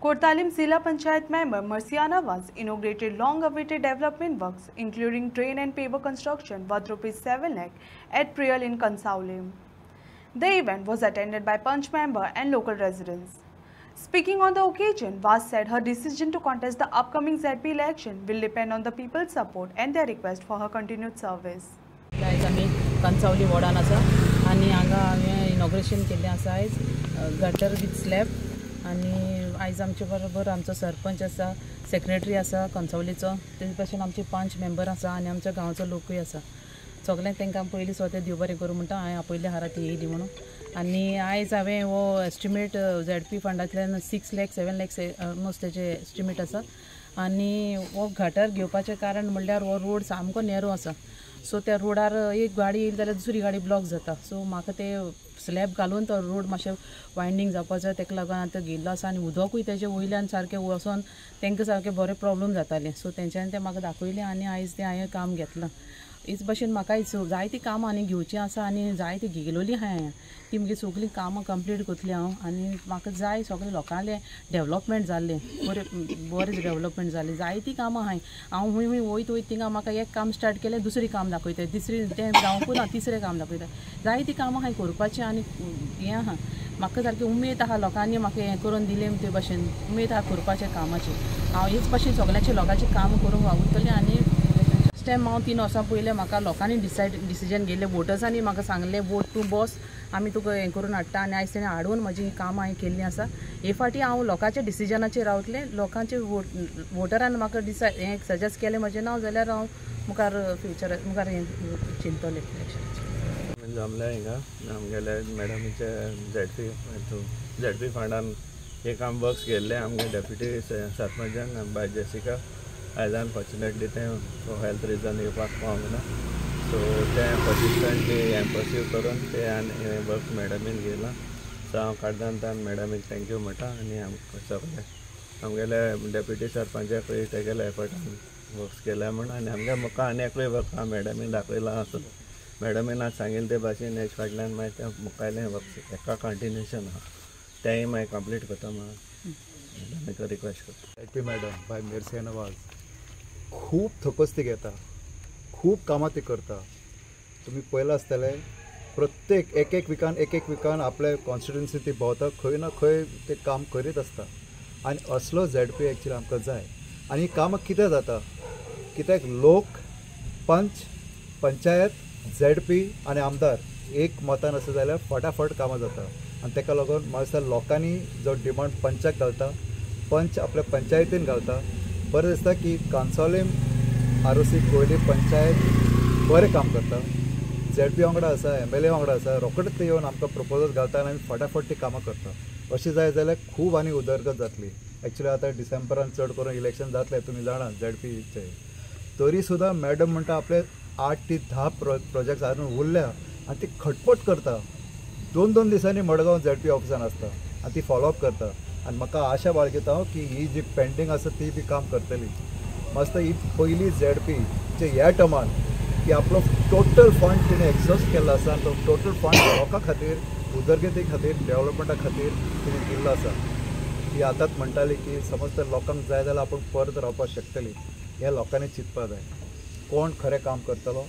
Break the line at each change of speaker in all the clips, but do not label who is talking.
Kotalim Zila Panchayat member Marciana Nawaz inaugurated long-awaited development works, including drain and paver construction, worth ₹7 lakh at Priyal in Kansaulim. The event was attended by Panch member and local residents. Speaking on the occasion, Vaz said her decision to contest the upcoming ZP election will depend on the people's support and their request for her continued service.
आयज आमी कणसावली वॉर्डान आसा आनी हांगा हांवें inauguration केल्लें आसा आयज gutter with slab आनी आयज आमचे बरोबर आमचो सरपंच आसा सेक्रेटरी आसा कणसावलीचो तेजे भाशेन आमचे 5 मेंबर आसा आनी आमच्या गांवचो लोकूय आसा सगळ्यांक तांकां पयलीं स्वता देव बरें करूं म्हणटा हांवें आपयलें हारा ती येयली म्हणून आनी आयज हांवें हो estimate ZP फंडांतल्यान 6 lakh 7 lakh almost तेजे एस्टिमेट आसा आनी हो गटर घेवपाचें कारण म्हणल्यार हो रोड सामको नॅरो आसा सो त्या रोडार एक गाडी येयली जाल्यार दुसरी गाडी ब्लॉक जाता सो म्हाका ते स्लॅब घालून तो रोड मातशें वायंडींग जावपा जाय तेका लागून आतां गेल्लो आसा आनी उदकूय तेजे वयल्यान सारकें वचोन तांकां सारकें बरें प्रॉब्लम जातालें सो तेंच्यांनी तें म्हाका दाखयलें आनी आयज तें हांवें काम घेतलां हेच भाशेन म्हाका जायतीं कामां आनी घेवचीं आसा आनी जायतीं गेलोलीं आहाय हांवें ती म्हजी सगळीं कामां कंप्लीट करतलीं हांव आनी म्हाका जाय सगळें लोकांलें डेवलॉपमेंट जाल्लें बरें डेवलॉपमेंट जालें जायतीं कामां आहाय हांव हूंय वयत थिंगा म्हाका एक काम स्टार्ट केलें दुसरें काम दाखयता दुसरें तें जावंकूच ना तिसरें काम दाखयता जायतीं कामां आहाय करपाचें आनी हें आहा म्हाका सारकें उमेद आहा लोकांनी म्हाका हें करून दिलें ते भाशेन उमेद आहा करपाचें कामाची हांव हेच भाशेन सगळ्यांचें लोकांचें काम करूंक वावुरतलें आनी टायम हांव 3 वर्सां पयलें म्हाका लोकांनी डिसिजन घेतलें वोटर्सांनी म्हाका सांगलें वोट टू बॉस आमी तुका हें करून हाडटा आनी आयज तेणें हाडून म्हजी कामां हांवें केल्लीं आसा हे फावटी हांव लोकांच्या डिसिजनाचेर रावतलें लोकांचे वोटरान म्हाका हें सजेस्ट केलें म्हजें नांव जाल्यार हांव मुखार फ्युचर मुखार हें चिंततलें इलेक्शनाचें
जमलें हिंगा आमगेले मॅडमीचे ZP फंडान हे काम वर्क्स केल्ले आमगे डेप्युटी सरपंचान बाय जेसिका आयज अनफॉर्च्युनेटली तें हेल्थ रिजन येवपाक पावना सो तें पर्सिस्टंटली हें पर्स्यू करून ते आनी वर्क मॅडमीन गेलां सो हांव काड्दान मॅडमीक थँक्यू म्हणटा आनी सगळे आमगेले डेप्युटी सरपंचाकूय तेगेले एफर्टान वर्क्स केल्या म्हण आनी आमगे म्हाका आनी एकूय वर्क हांव मॅडमीन दाखयलां आसा मॅडमीन आज सांगिल्ले ते भाशेन हेज फाटल्यान मागीर तें मुखायलें वर्क्स एका कंटिन्युएशन आहा तेंय मागीर कंप्लीट करता म्हणून मॅडमीक रिक्वेस्ट करता
ZP मॅडम बाय मार्सियाना नवाज खूब थकस्ती घेता खूब कामां ती करता तुमी पळयलां आसतलें प्रत्येक एक विकान आपल्या कॉन्स्टिट्युन्सी ती भोंवता खंय ना खंय ते काम करीत आसता आनी असलो ZP एक्चुअली आमकां जाय आनी ही कामां कितें जाता कित्याक लोक पंचायत ZP आनी आमदार एक मतान आसा जाल्यार फटाफट कामां जाता आनी ताका लागून म्हाका दिसता लोकांनी जो डिमांड पंचाक घालता पंच आपल्या पंचायतीन घालता बरें दिसता की कांसावलीम ROC कोयली पंचायत बरें काम करता ZP वांगडा आसा MLA वांगडा आसा रोखडेच ते येवन आमकां प्रपोजल घालता आनी आमी फटाफट ती कामां करता अशें जाय जाल्यार खूब आनी उदरगत जातली एक्चुअली आतां डिसेंबरान चड करून इलेक्शन जातलें तुमी जाणा ZPचे तरी सुद्दां मॅडम म्हणटा आपले 8 ते 10 प्रोजेक्ट्स हाडून उरल्या आनी ती खटपट करता 2-2 दिसांनी मडगांव ZP ऑफिसान आसता आनी ती फॉलोअप करता आनी म्हाका आशा बाळगिता की ही जी पेंडींग आसा ती बी काम करतली मस्त ही पयली ZP चे ह्या टर्मान की आपलो टोटल फंड तिणें एक्झॉस्ट केल्लो आसा आनी तो टोटल फंड लोकां खातीर उदरगती खातीर डेवलपमेंटा खातीर तिणें दिल्लो आसा ती आतांच म्हणटाली की समज तर लोकांक जाय जाल्यार आपूण परत रावपाक शकतली हें लोकांनी चिंतपाक जाय कोण खरें काम करतलो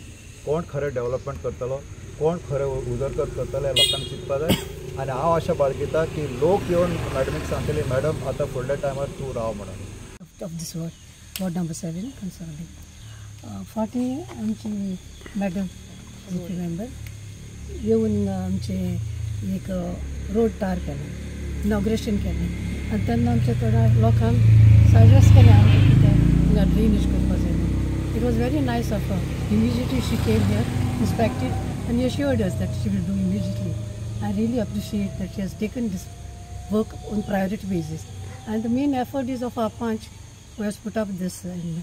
कोण खरें डेवलपमेंट करतलो कोण खरें उदरगत करतलो हें लोकांनी चिंतपाक जाय आनी हांव अशें बाळगिता की लोक येवन मॅडमीक सांगतली मॅडम आतां फुडल्या टायमार तूं राव म्हणून
ऑफ दिस वॉर्ड नंबर 7 कन्सावली फाटी आमची मॅडम ZP मेंबर येवन आमचे एक रोड टार केलें इनॉग्रेशन केलें आनी तेन्ना आमच्या थोड्या लोकांक सजेस्ट केलें आमकां कितें हिंगा ड्रेनेज करपा जाय म्हणून it was very nice of her immediately she came here inspected आनी assured us that she will do immediately. I really appreciate that she has taken this work on priority basis. And the main effort is of our Panch, who has put up this and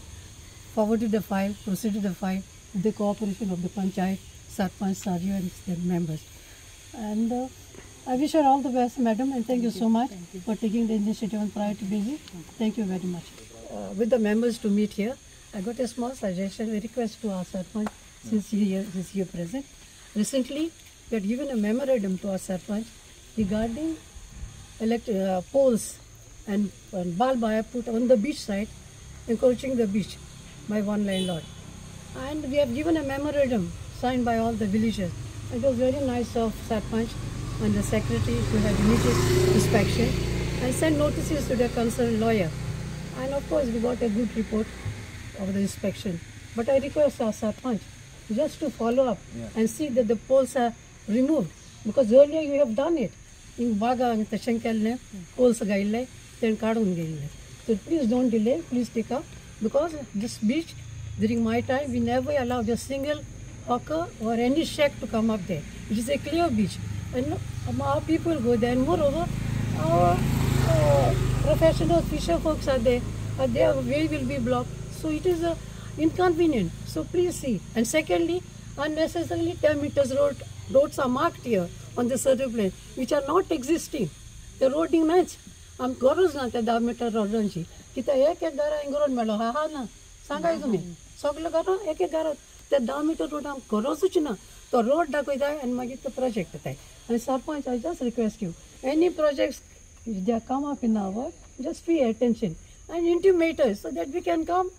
forwarded the file, proceeded the file with the cooperation of the Panchayat, Sarpanch, Sarju and their members. And I wish her all the best, madam, and thank you so much for taking the initiative on priority basis. Thank you very much. With the members to meet here, I got a small suggestion, a request to our Sarpanch, since he is here present. Recently, we had given a memorandum to our Sarpanch regarding polls and barbed wire put on the beach side, encroaching the beach by one landlord. And we have given a memorandum signed by all the villagers. It was very nice of Sarpanch and the secretary to have immediate inspection and send notices to the concerned lawyer. And of course, we got a good report of the inspection. But I request our Sarpanch just to follow up and see that the poles are removed, because earlier you have done it. In Baga and Tashankalne, poles gaile, then Kadun gaile. So please don't delay, please take up, because this beach, during my time, we never allowed a single hawker or any shack to come up there. It is a clear beach, and our people go there. And moreover, our professional fisher folks are there. Their way will be blocked, so it is inconvenient. So please see. And secondly, unnecessarily 10 meters roads are marked here on the survey plan, which are not existing. The roading match. I'm गरज ना त्या 10 metre रोडांची कित्या एक घरा इंगरोड मेळो हा ना सांगाय तुम्ही सगळं घरा एक घरात त्या 10 मीटर रोड आम गरजूच ना तो रोड दाखयताय आनी मागीर तो प्रोजेक्ट येताय आनी sarpanch I just request you any projects that come up in our work, just pay attention and intimate us so that we can come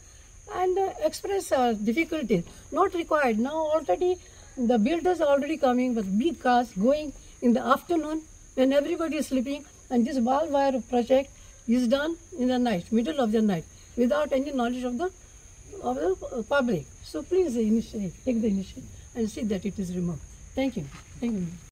and express our difficulties. Not required now, already the builders are already coming with big cars going in the afternoon when everybody is sleeping, and this barbed wire project is done in the night, middle of the night, without any knowledge of the public. So please take the initiative and see that it is removed. Thank you. Thank you.